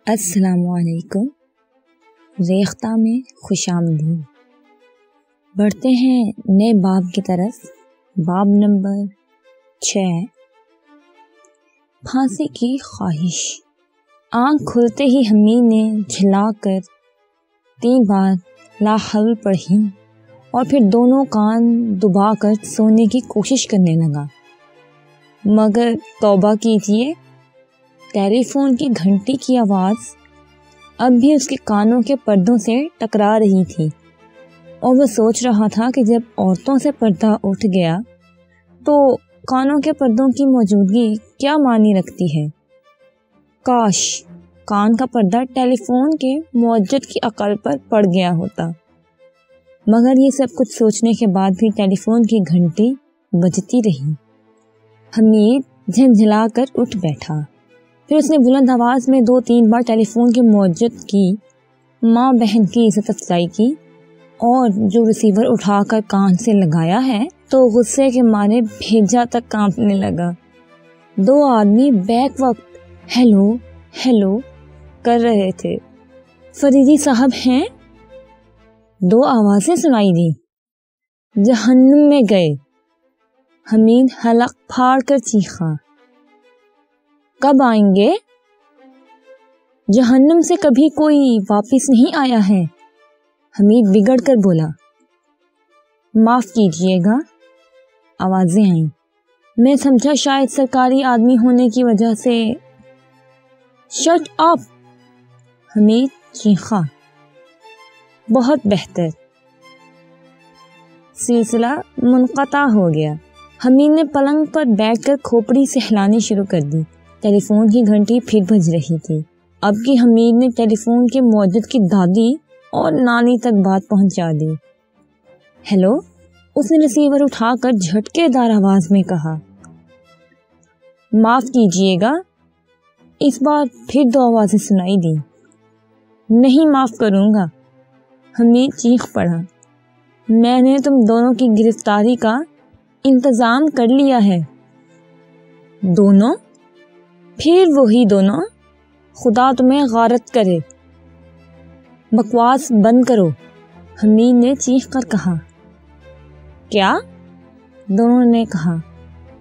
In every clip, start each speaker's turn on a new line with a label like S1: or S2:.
S1: السلام علیکم۔ ریختہ میں خوش آمدید۔ بڑھتے ہیں نئے باب کی طرف۔ باب نمبر 6، پھانسی کی خواہش۔ آنکھ کھلتے ہی حمید نے جھلا کر 3 بار لا حول پڑھی اور پھر دونوں کان دبا کر سونے کی کوشش کرنے لگا، مگر توبہ کیجیے، ٹیلی فون کی گھنٹی کی آواز اب بھی اس کے کانوں کے پردوں سے ٹکرا رہی تھی، اور وہ سوچ رہا تھا کہ جب عورتوں سے پردہ اٹھ گیا تو کانوں کے پردوں کی موجودگی کیا معنی رکھتی ہے۔ کاش کان کا پردہ ٹیلی فون کے موجد کی عقل پر پڑ گیا ہوتا، مگر یہ سب کچھ سوچنے کے بعد بھی ٹیلی فون کی گھنٹی بجتی رہی۔ حمید جھنجھلا کر اٹھ بیٹھا، پھر اس نے بلند آواز میں 2-3 بار ٹیلی فون کے موجد کی ماں بہن کی عزت افزائی کی، اور جو ریسیور اٹھا کر کان سے لگایا ہے تو غصے کے مارے بھیجا تک کانپنے لگا۔ 2 آدمی بیک وقت ہیلو ہیلو کر رہے تھے۔ فریدی صاحب ہیں؟ 2 آوازیں سنائی دی۔ جہنم میں گئے۔ حمید حلق پھاڑ کر چیخا۔ کب آئیں گے؟ جہنم سے کبھی کوئی واپس نہیں آیا ہے، حمید بگڑ کر بولا۔ معاف کیجیے گا، آوازیں آئیں۔ میں سمجھا شاید سرکاری آدمی ہونے کی وجہ سے۔ شٹ اپ، حمید چیخا۔ بہت بہتر۔ سلسلہ منقطع ہو گیا۔ حمید نے پلنگ پر بیٹھ کر کھوپڑی سے ہلانی شروع کر دی۔ ٹیلی فون کی گھنٹی پھر بج رہی تھی۔ اب کی حمید نے ٹیلی فون کے موجد کی دادی اور نانی تک بات پہنچا دی۔ ہیلو، اس نے ریسیور اٹھا کر جھٹکے دار آواز میں کہا۔ معاف کیجیے گا، اس بار پھر 2 آوازیں سنائی دی۔ نہیں معاف کروں گا، حمید چیخ پڑا۔ میں نے تم دونوں کی گرفتاری کا انتظام کر لیا ہے۔ دونوں؟ پھر وہی دونوں، خدا تمہیں غارت کرے۔ بکواس بند کرو، حمید نے چیخ کر کہا۔ کیا؟ دونوں نے کہا۔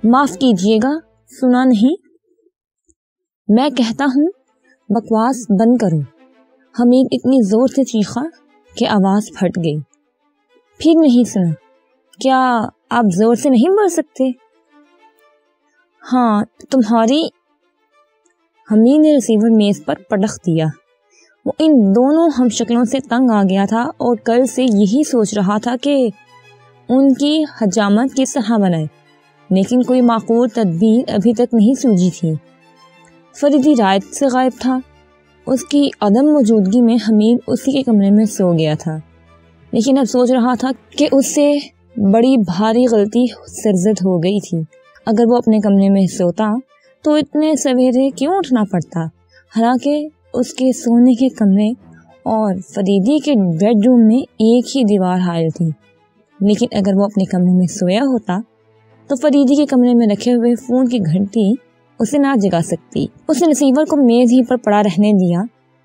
S1: معاف کیجیے گا، سنا نہیں؟ میں کہتا ہوں بکواس بند کرو، حمید اتنی زور سے چیخا کہ آواز پھٹ گئی۔ پھر نہیں سنا؟ کیا آپ زور سے نہیں بول سکتے؟ ہاں تمہاری۔ حمید نے ریسیور میز پر پٹخ دیا۔ وہ ان دونوں ہم شکلوں سے تنگ آ گیا تھا اور کل سے یہی سوچ رہا تھا کہ ان کی حجامت کس طرح بنائے، لیکن کوئی معقول تدبیر ابھی تک نہیں سوجی تھی۔ فریدی رات سے غائب تھا۔ اس کی عدم موجودگی میں حمید اسی کے کمرے میں سو گیا تھا، لیکن اب سوچ رہا تھا کہ اس سے بڑی بھاری غلطی سرزد ہو گئی تھی۔ اگر وہ اپنے کمرے میں سوتا تو اتنے سویرے کیوں اٹھنا پڑتا؟ حالانکہ اس کے سونے کے کمرے اور فریدی کے بیڈ روم میں ایک ہی دیوار حائل تھی، لیکن اگر وہ اپنے کمرے میں سویا ہوتا تو فریدی کے کمرے میں رکھے ہوئے فون کی گھنٹی اسے نہ جگا سکتی۔ اس نے ریسیور کو میز ہی پر پڑا رہنے دیا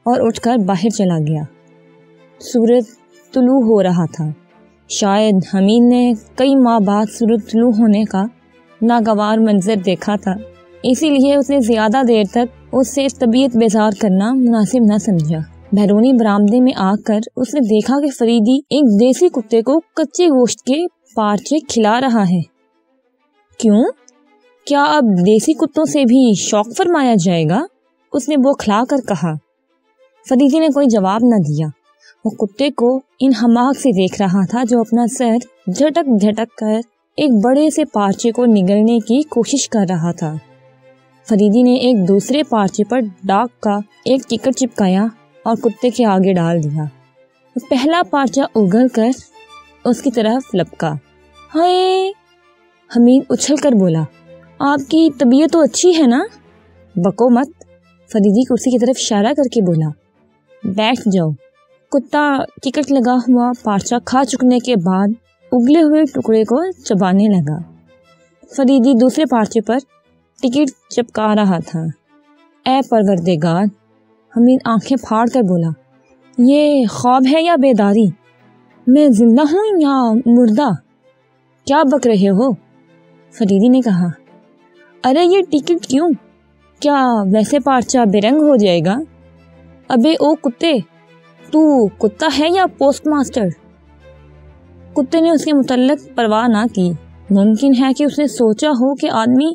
S1: اور اٹھ کر باہر چلا گیا۔ سورج طلوع ہو رہا تھا۔ شاید حمید نے کئی ماہ بعد سورج طلوع ہونے کا ناگوار منظر دیکھا تھا، اسی لیے اس نے زیادہ دیر تک اس سے طبیعت بیزار کرنا مناسب نہ سمجھا۔ بیرونی برآمدے میں آ کر اس نے دیکھا کہ فریدی ایک دیسی کتے کو کچے گوشت کے پارچے کھلا رہا ہے۔ کیوں؟ کیا اب دیسی کتوں سے بھی شوق فرمایا جائے گا؟ اس نے بوکھلا کر کہا۔ فریدی نے کوئی جواب نہ دیا۔ وہ کتے کو ان حماق سے دیکھ رہا تھا جو اپنا سر جھٹک جھٹک کر ایک بڑے سے پارچے کو نگلنے کی کوشش کر رہا تھا۔ فریدی نے ایک دوسرے پارچے پر ڈاک کا ایک ٹکٹ چپکایا اور کتے کے آگے ڈال دیا۔ پہلا پارچہ اگل کر اس کی طرف لپکا۔ ہائے! حمید اچھل کر بولا۔ آپ کی طبیعت تو اچھی ہے نا؟ بکو مت، فریدی کرسی کی طرف اشارہ کر کے بولا۔ بیٹھ جاؤ۔ کتا ٹکٹ لگا ہوا پارچہ کھا چکنے کے بعد اگلے ہوئے ٹکڑے کو چبانے لگا۔ فریدی دوسرے پارچے پر ٹکٹ چپکا رہا تھا۔ اے پروردگار، حمید آنکھیں پھاڑ کر بولا، یہ خواب ہے یا بیداری؟ میں زندہ ہوں یا مردہ؟ کیا بک رہے ہو؟ فریدی نے کہا۔ ارے یہ ٹکٹ کیوں؟ کیا ویسے پارچہ بے رنگ ہو جائے گا؟ ابے او کتے، تو کتا ہے یا پوسٹ ماسٹر؟ کتے نے اس کے متعلق پرواہ نہ کی۔ ممکن ہے کہ اس نے سوچا ہو کہ آدمی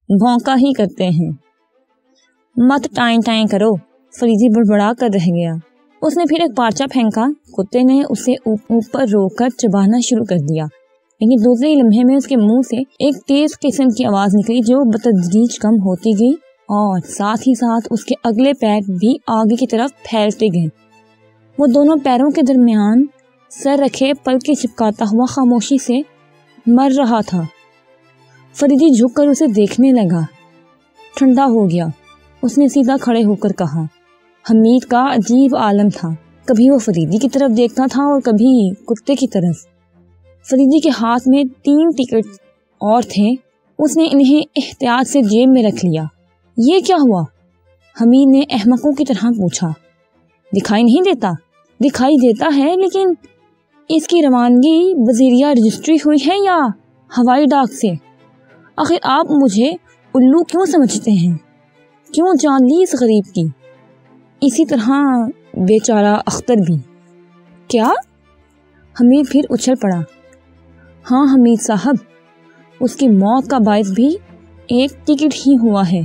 S1: بھونکا ہی کرتے ہیں۔ مت ٹائیں ٹائیں کرو، فریدی بڑبڑا کر رہ گیا۔ اس نے پھر ایک پارچہ پھینکا۔ کتے نے اسے اوپر روک کر چبانا شروع کر دیا، لیکن دوسرے لمحے میں اس کے منہ سے ایک تیز قسم کی آواز نکلی جو بتدریج کم ہوتی گئی اور ساتھ ہی ساتھ اس کے اگلے پیر بھی آگے کی طرف پھیلتے گئے۔ وہ دونوں پیروں کے درمیان سر رکھے پلکیں چپکاتا ہوا خاموشی سے مر رہا تھا۔ فریدی جھک کر اسے دیکھنے لگا۔ ٹھنڈا ہو گیا۔ اس نے سیدھا کھڑے ہو کر کہا۔ حمید کا عجیب عالم تھا، کبھی وہ فریدی کی طرف دیکھتا تھا اور کبھی کتے کی طرف۔ فریدی کے ہاتھ میں 3 ٹکٹ اور تھے۔ اس نے انہیں احتیاط سے جیب میں رکھ لیا۔ یہ کیا ہوا؟ حمید نے احمقوں کی طرح پوچھا۔ دکھائی نہیں دیتا؟ دکھائی دیتا ہے، لیکن اس کی روانگی وزیریہ رجسٹری ہوئی ہے یا ہوائی ڈاک سے؟ آخر آپ مجھے الو کیوں سمجھتے ہیں؟ کیوں جان لی اس غریب کی؟ اسی طرح بیچارہ اختر بھی۔ کیا؟ حمید پھر اچھل پڑا۔ ہاں حمید صاحب، اس کی موت کا باعث بھی ایک ٹکٹ ہی ہوا ہے،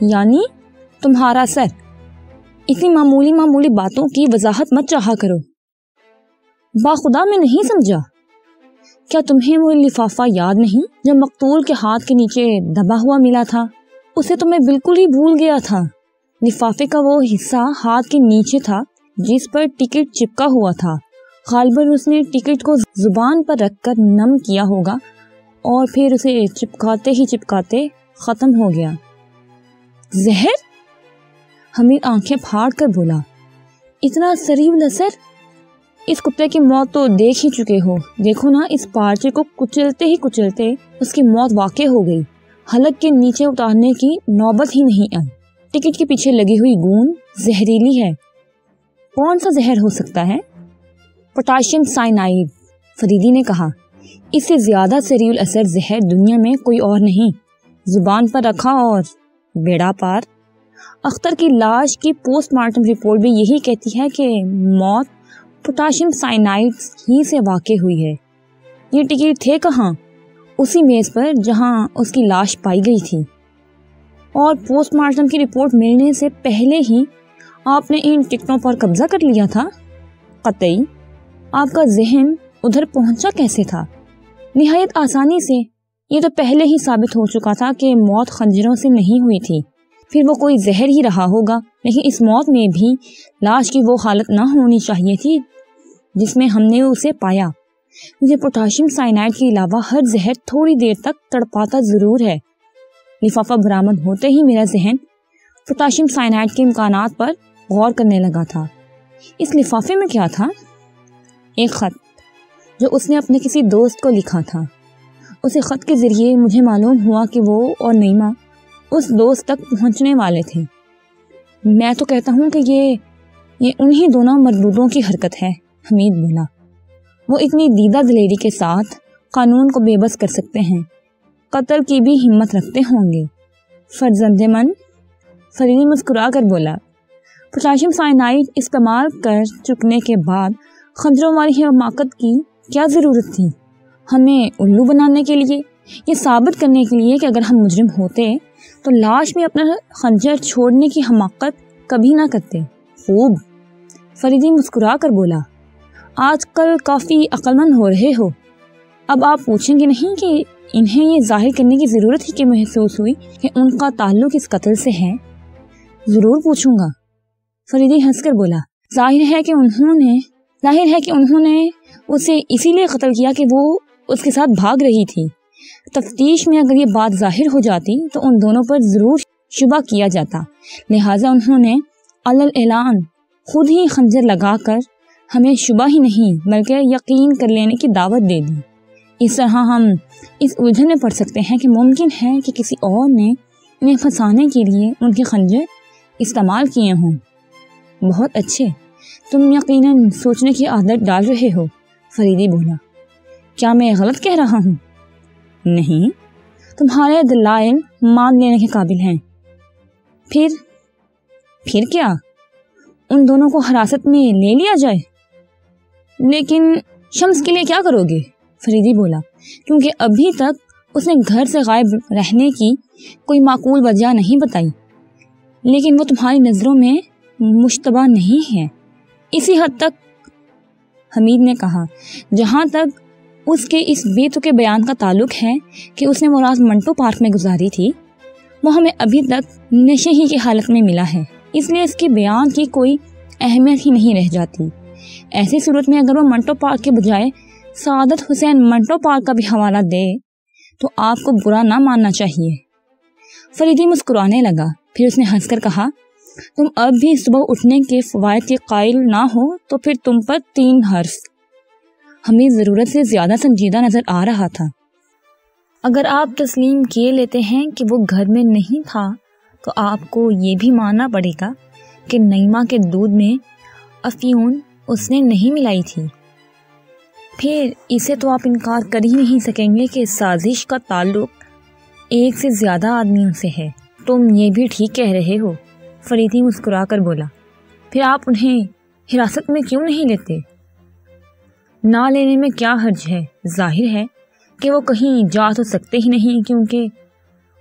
S1: یعنی تمہارا سر۔ اتنی معمولی باتوں کی وضاحت مت چاہا کرو۔ باخدا میں نہیں سمجھا۔ کیا تمہیں وہ لفافہ یاد نہیں جو مقتول کے ہاتھ کے نیچے دبا ہوا ملا تھا؟ اسے تو میں بالکل ہی بھول گیا تھا۔ لفافے کا وہ حصہ ہاتھ کے نیچے تھا جس پر ٹکٹ چپکا ہوا تھا۔ غالباً اس نے ٹکٹ کو زبان پر رکھ کر نم کیا ہوگا اور پھر اسے چپکاتے ختم ہو گیا۔ زہر؟ حمید آنکھیں پھاڑ کر بولا۔ اتنا سریع اثر؟ اس کتے کی موت تو دیکھ ہی چکے ہو۔ دیکھو نا، اس پارچے کو کچلتے ہی کچلتے اس کی موت واقع ہو گئی۔ حلق کے نیچے اتارنے کی نوبت ہی نہیں آئی۔ ٹکٹ کے پیچھے لگی ہوئی گوند زہریلی ہے۔ کون سا زہر ہو سکتا ہے؟ پوٹاشیم سائنائڈ، فریدی نے کہا۔ اس سے زیادہ سریع الاثر زہر دنیا میں کوئی اور نہیں۔ زبان پر رکھا اور بیڑا پار۔ اختر کی لاش کی پوسٹ مارٹم رپورٹ بھی یہی کہتی ہے کہ موت پوٹاشیم سائنائڈ ہی سے واقع ہوئی ہے۔ یہ ٹکٹ تھے کہاں؟ اسی میز پر جہاں اس کی لاش پائی گئی تھی۔ اور پوسٹ مارٹم کی رپورٹ ملنے سے پہلے ہی آپ نے ان ٹکٹوں پر قبضہ کر لیا تھا؟ قطعی۔ آپ کا ذہن ادھر پہنچا کیسے تھا؟ نہایت آسانی سے۔ یہ تو پہلے ہی ثابت ہو چکا تھا کہ موت خنجروں سے نہیں ہوئی تھی۔ پھر وہ کوئی زہر ہی رہا ہوگا، لیکن اس موت میں بھی لاش کی وہ حالت نہ ہونی چاہیے تھی جس میں ہم نے اسے پایا۔ مجھے پوٹاشیم سائنائڈ کے علاوہ ہر زہر تھوڑی دیر تک تڑپاتا ضرور ہے۔ لفافہ برآمد ہوتے ہی میرا ذہن پوٹاشیم سائنائڈ کے امکانات پر غور کرنے لگا تھا۔ اس لفافے میں کیا تھا؟ ایک خط جو اس نے اپنے کسی دوست کو لکھا تھا۔ اسے خط کے ذریعے مجھے معلوم ہوا کہ وہ اور نعیمہ اس دوست تک پہنچنے والے تھے۔ میں تو کہتا ہوں کہ یہ انہی دونوں مردودوں کی حرکت ہے، حمید بولا۔ وہ اتنی دیدہ دلیری کے ساتھ قانون کو بے بس کر سکتے ہیں، قتل کی بھی ہمت رکھتے ہوں گے۔ فرزند من، فریدی مسکرا کر بولا۔ پوٹاشیم سائنائڈ استعمال کر چکنے کے بعد خنجروں والی حماقت کی کیا ضرورت تھی؟ ہمیں الو بنانے کے لیے، یہ ثابت کرنے کے لیے کہ اگر ہم مجرم ہوتے تو لاش میں اپنا خنجر چھوڑنے کی حماقت کبھی نہ کرتے۔ خوب، فریدی مسکرا کر بولا۔ آج کل کافی عقل مند ہو رہے ہو۔ اب آپ پوچھیں گے نہیں کہ انہیں یہ ظاہر کرنے کی ضرورت ہی کہ محسوس ہوئی کہ ان کا تعلق اس قتل سے ہے؟ ضرور پوچھوں گا، فریدی ہنس کر بولا۔ ظاہر ہے کہ انہوں نے اسے اسی لیے قتل کیا کہ وہ اس کے ساتھ بھاگ رہی تھی۔ تفتیش میں اگر یہ بات ظاہر ہو جاتی تو ان دونوں پر ضرور شبہ کیا جاتا، لہٰذا انہوں نے علل اعلان خود ہی خنجر لگا کر ہمیں شبہ ہی نہیں بلکہ یقین کر لینے کی دعوت دے دی۔ اس طرح ہم اس الجھن میں پڑ سکتے ہیں کہ ممکن ہے کہ کسی اور نے انہیں پھنسانے کے لیے ان کے خنجر استعمال کیے ہوں۔ بہت اچھے، تم یقیناً سوچنے کی عادت ڈال رہے ہو، فریدی بولا۔ کیا میں غلط کہہ رہا ہوں؟ نہیں، تمہارے دلائل مان لینے کے قابل ہیں۔ پھر کیا؟ ان دونوں کو حراست میں لے لیا جائے؟ لیکن شمس کے لیے کیا کرو گے؟ فریدی بولا، کیونکہ ابھی تک اس نے گھر سے غائب رہنے کی کوئی معقول وجہ نہیں بتائی، لیکن وہ تمہاری نظروں میں مشتبہ نہیں ہے اسی حد تک، حمید نے کہا، جہاں تک اس کے اس بے تکے بیان کا تعلق ہے کہ اس نے وہ رات منٹو پارک میں گزاری تھی، وہ ہمیں ابھی تک نشے ہی کی حالت میں ملا ہے، اس لیے اس کے بیان کی کوئی اہمیت ہی نہیں رہ جاتی۔ ایسی صورت میں اگر وہ منٹو پارک کے بجائے سعادت حسین منٹو پارک کا بھی حوالہ دے تو آپ کو برا نہ ماننا چاہیے۔ فریدی مسکرانے لگا، پھر اس نے ہنس کر کہا، تم اب بھی صبح اٹھنے کے فوائد کے قائل نہ ہو تو پھر تم پر 3 حرف۔ ہمیں ضرورت سے زیادہ سنجیدہ نظر آ رہا تھا۔ اگر آپ تسلیم کیے لیتے ہیں کہ وہ گھر میں نہیں تھا تو آپ کو یہ بھی ماننا پڑے گا کہ نعیمہ کے دودھ میں افیون اس نے نہیں ملائی تھی۔ پھر اسے تو آپ انکار کر ہی نہیں سکیں گے کہ سازش کا تعلق ایک سے زیادہ آدمیوں سے ہے۔ تم یہ بھی ٹھیک کہہ رہے ہو، فریدی مسکرا کر بولا۔ پھر آپ انہیں حراست میں کیوں نہیں لیتے؟ نہ لینے میں کیا حرج ہے؟ ظاہر ہے کہ وہ کہیں جا تو سکتے ہی نہیں کیونکہ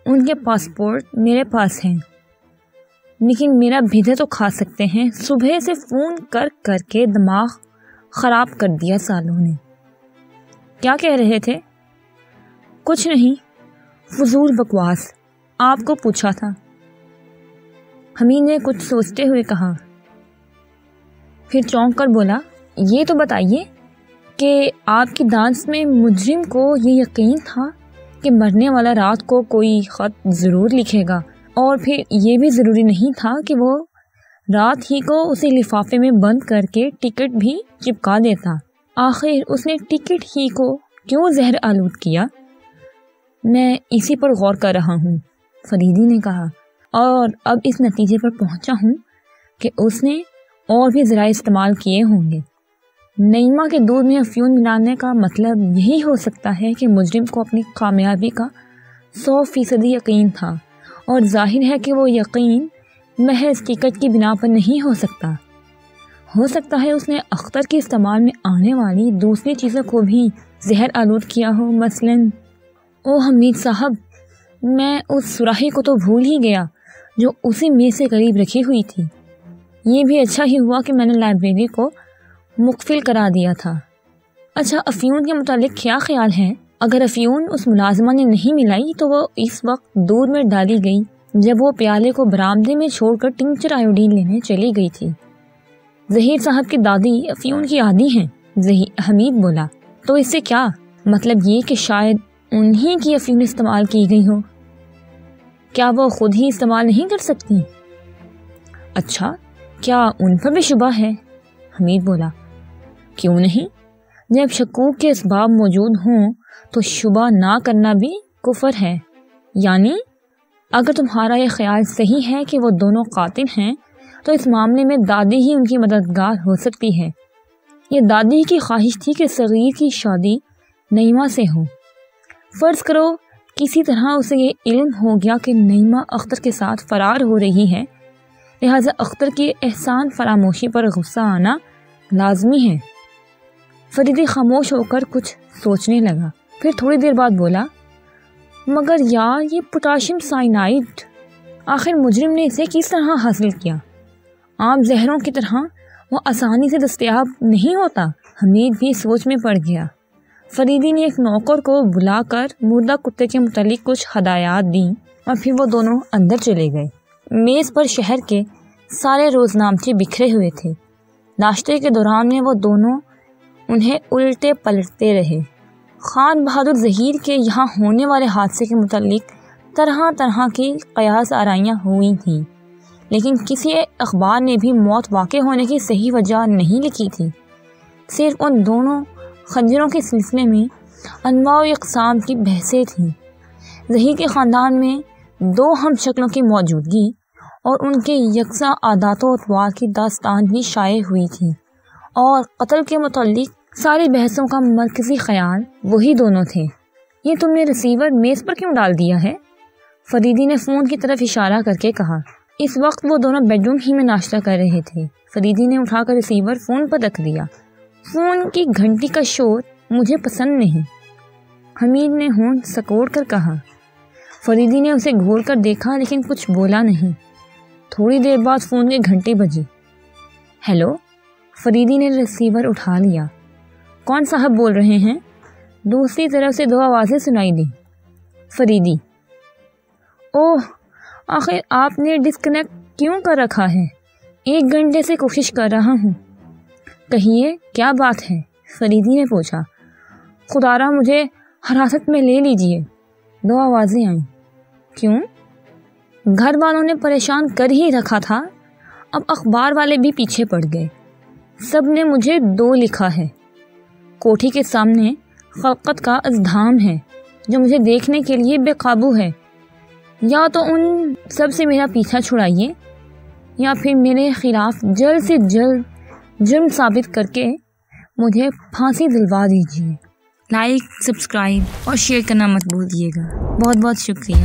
S1: ان کے پاسپورٹ میرے پاس ہیں، لیکن میرا بھیدے تو کھا سکتے ہیں۔ صبح سے فون کر کر کے دماغ خراب کر دیا سالوں نے۔ کیا کہہ رہے تھے؟ کچھ نہیں، فضول بکواس، آپ کو پوچھا تھا، حمید نے کچھ سوچتے ہوئے کہا، پھر چونک کر بولا، یہ تو بتائیے کہ آپ کی دانس میں مجرم کو یہ یقین تھا کہ مرنے والا رات کو کوئی خط ضرور لکھے گا، اور پھر یہ بھی ضروری نہیں تھا کہ وہ رات ہی کو اسے لفافے میں بند کر کے ٹکٹ بھی چپکا دیتا۔ آخر اس نے ٹکٹ ہی کو کیوں زہر آلود کیا؟ میں اسی پر غور کر رہا ہوں، فریدی نے کہا، اور اب اس نتیجے پر پہنچا ہوں کہ اس نے اور بھی ذرائع استعمال کیے ہوں گے۔ نعیمہ کے دودھ میں افیون ملانے کا مطلب یہی ہو سکتا ہے کہ مجرم کو اپنی کامیابی کا 100% یقین تھا، اور ظاہر ہے کہ وہ یقین محض ٹکٹ کی بنا پر نہیں ہو سکتا ہے اس نے اختر کے استعمال میں آنے والی دوسری چیزوں کو بھی زہر آلود کیا ہو، مثلاً او حمید صاحب، میں اس سراہی کو تو بھول ہی گیا جو اسی میز سے قریب رکھی ہوئی تھی۔ یہ بھی اچھا ہی ہوا کہ میں نے لائبریری کو مقفل کرا دیا تھا۔ اچھا، افیون کے متعلق کیا خیال ہے؟ اگر افیون اس ملازمہ نے نہیں ملائی تو وہ اس وقت دودھ میں ڈالی گئی جب وہ پیالے کو برآمدے میں چھوڑ کر ٹنکچر آیوڈین لینے چلی گئی تھی۔ ظہیر صاحب کی دادی افیون کی عادی ہیں، حمید بولا۔ تو اس سے کیا مطلب؟ یہ کہ شاید انہی کی افیون استعمال کی گئی ہو۔ کیا وہ خود ہی استعمال نہیں کر سکتی؟ اچھا، کیا ان پر بھی شبہ ہے؟ حمید بولا، کیوں نہیں؟ جب شکوک کے اسباب موجود ہوں تو شبہ نہ کرنا بھی کفر ہے۔ یعنی اگر تمہارا یہ خیال صحیح ہے کہ وہ دونوں قاتل ہیں تو اس معاملے میں دادی ہی ان کی مددگار ہو سکتی ہے۔ یہ دادی کی خواہش تھی کہ صغیر کی شادی نعیمہ سے ہو۔ فرض کرو کسی طرح اسے یہ علم ہو گیا کہ نعیمہ اختر کے ساتھ فرار ہو رہی ہے، لہٰذا اختر کی احسان فراموشی پر غصہ آنا لازمی ہے۔ فریدی خاموش ہو کر کچھ سوچنے لگا، پھر تھوڑی دیر بعد بولا، مگر یار یہ پوٹاشیم سائنائڈ آخر مجرم نے اسے کس طرح حاصل کیا؟ عام زہروں کی طرح وہ آسانی سے دستیاب نہیں ہوتا۔ حمید بھی سوچ میں پڑ گیا۔ فریدی نے ایک نوکر کو بلا کر مردہ کتے کے متعلق کچھ ہدایات دیں اور پھر وہ دونوں اندر چلے گئے۔ میز پر شہر کے سارے روزنامچے بکھرے ہوئے تھے۔ ناشتے کے دوران میں وہ دونوں انہیں الٹے پلٹتے رہے۔ خان بہادر ظہیر کے یہاں ہونے والے حادثے کے متعلق طرح طرح کی قیاس آرائیاں ہوئی تھیں، لیکن کسی اخبار نے بھی موت واقع ہونے کی صحیح وجہ نہیں لکھی تھی۔ صرف ان دونوں خنجروں کے سلسلے میں انواع و اقسام کی بحثیں تھیں۔ ظہیر کے خاندان میں 2 ہم شکلوں کی موجودگی اور ان کے یکساں عادات و اطوار کی داستان بھی شائع ہوئی تھی، اور قتل کے متعلق ساری بحثوں کا مرکزی خیال وہی دونوں تھے۔ یہ تم نے ریسیور میز پر کیوں ڈال دیا ہے؟ فریدی نے فون کی طرف اشارہ کر کے کہا۔ اس وقت وہ دونوں بیڈ روم ہی میں ناشتہ کر رہے تھے۔ فریدی نے اٹھا کر ریسیور فون پر رکھ دیا۔ فون کی گھنٹی کا شور مجھے پسند نہیں، حمید نے ہونٹ سکوڑ کر کہا۔ فریدی نے اسے گھور کر دیکھا لیکن کچھ بولا نہیں۔ تھوڑی دیر بعد فون کی گھنٹی بجی۔ ہیلو، فریدی نے ریسیور اٹھا لیا۔ کون صاحب بول رہے ہیں؟ دوسری طرف سے دو آوازیں سنائی دیں۔ فریدی: اوہ، آخر آپ نے ڈسکنیکٹ کیوں کر رکھا ہے؟ 1 گھنٹے سے کوشش کر رہا ہوں۔ کہیے کیا بات ہے؟ فریدی نے پوچھا۔ خدا را مجھے حراست میں لے لیجئے، 2 آوازیں آئیں۔ کیوں؟ گھر والوں نے پریشان کر ہی رکھا تھا، اب اخبار والے بھی پیچھے پڑ گئے۔ سب نے مجھے 2 لکھا ہے۔ کوٹھی کے سامنے خلقت کا ازدحام ہے جو مجھے دیکھنے کے لیے بے قابو ہے۔ یا تو ان سب سے میرا پیچھا چھڑائیے یا پھر میرے خلاف جلد سے جلد جرم ثابت کر کے مجھے پھانسی دلوا دیجیے۔ لائک، سبسکرائب اور شیئر کرنا مت بھولیے گا۔ بہت بہت شکریہ۔